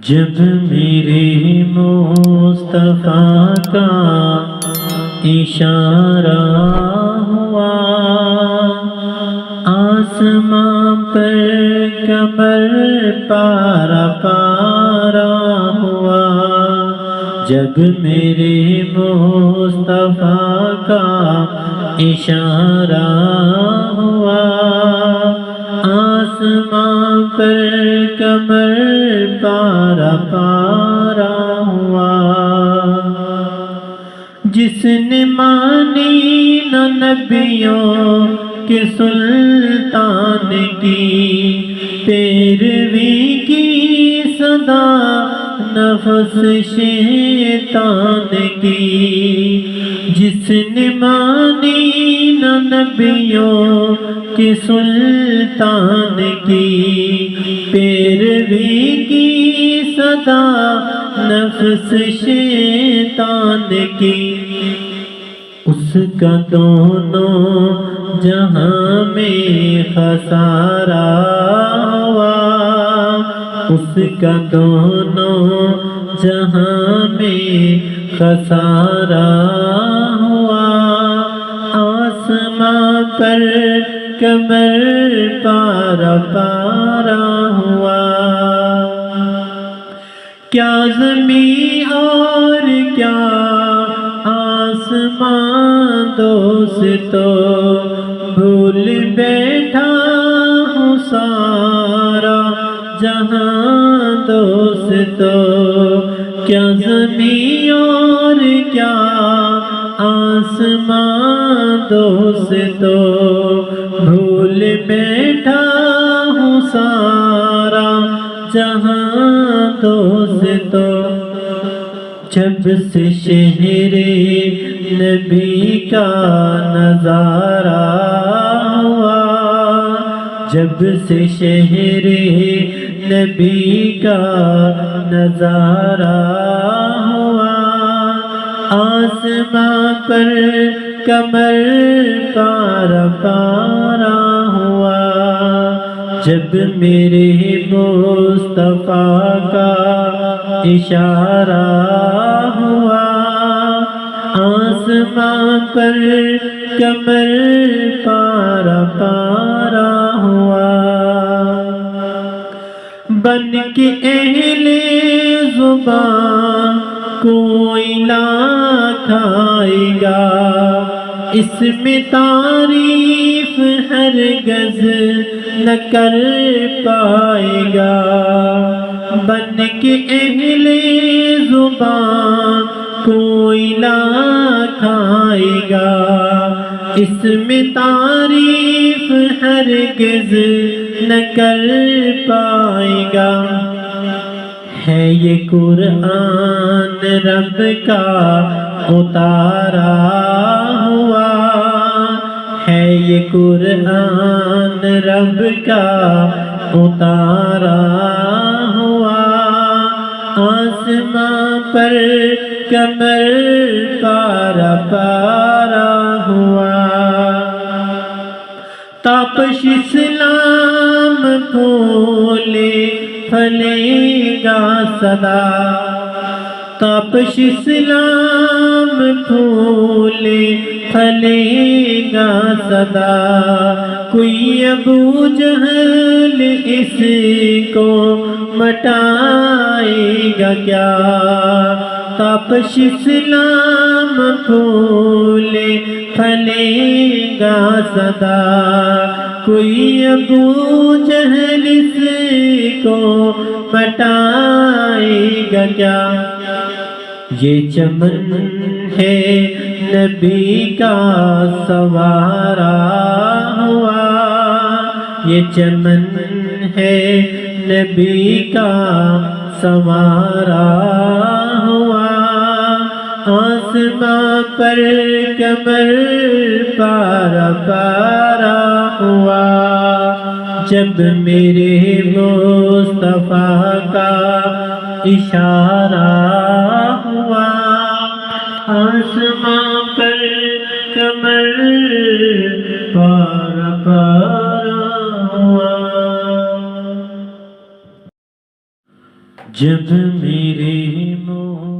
جب میرے مصطفیٰ کا اشارہ ہوا، آسمان پر قمر پارا پارا ہوا۔ جب میرے مصطفیٰ کا اشارہ ہوا، آسمان پر قمر پارا پارا ہوا۔ جس نے مانی نہ نبیوں کے سلطان کی، پیروی کی صدا نفس شیطان کی۔ جس نے مانی نہ نبیوں کے سلطان کی، پیروی کی صدا نفس شیطان کی، اس کا دونوں جہاں میں خسارہ ہوا۔ اس کا دونوں جہاں میں خسارہ ہوا۔ آسمان پر قمر پارا پارا ہوا۔ کیا زمین اور کیا آسمان دوستو، بھول بیٹھا ہوں سارا جہاں دوستو۔ کیا زمین اور کیا آسمان دوستو، بھول بیٹھا ہوں سارا جہاں دوستو۔ جب سے شہر نبی کا نظارہ ہوا، جب سے شہر نبی کا نظارہ ہوا، آسمان پر قمر پارا پارا ہوا۔ جب میرے مصطفیٰ کا اشارہ ہوا، آسمان پر قمر پارا پارا ہوا۔ بن کے اہل زبان کوئلہ کھائے گا، اس میں تعریف ہرگز نہ کر پائے گا۔ بن کے اہل زبان کوئلہ کھائے گا، اس میں تعریف ہرگز نہ کر پائے گا۔ ہے یہ قرآن رب کا اتارا ہوا، ہے یہ قرآن رب کا اتارا ہوا۔ آسمان پر قمر پارا پارا ہوا۔ تابش اسلام پھولے پھلے گا صدا، تابش اسلام پھولے پھلے گا صدا۔ کوئی ابو جہل اس کو مٹائے گا کیا؟ تابش اسلام پھولے پھلے گا صدا۔ کوئی ابو جہل اس کو مٹائے گا کیا؟ یہ چمن ہے نبی کا سنوارا ہوا، یہ چمن ہے نبی کا سنوارا ہوا۔ آسمان پر قمر پارا پارا ہوا۔ جب میرے مصطفیٰ کا اشارہ ہوا، آسمان پر قمر پارا پارا ہوا۔ جب میرے منہ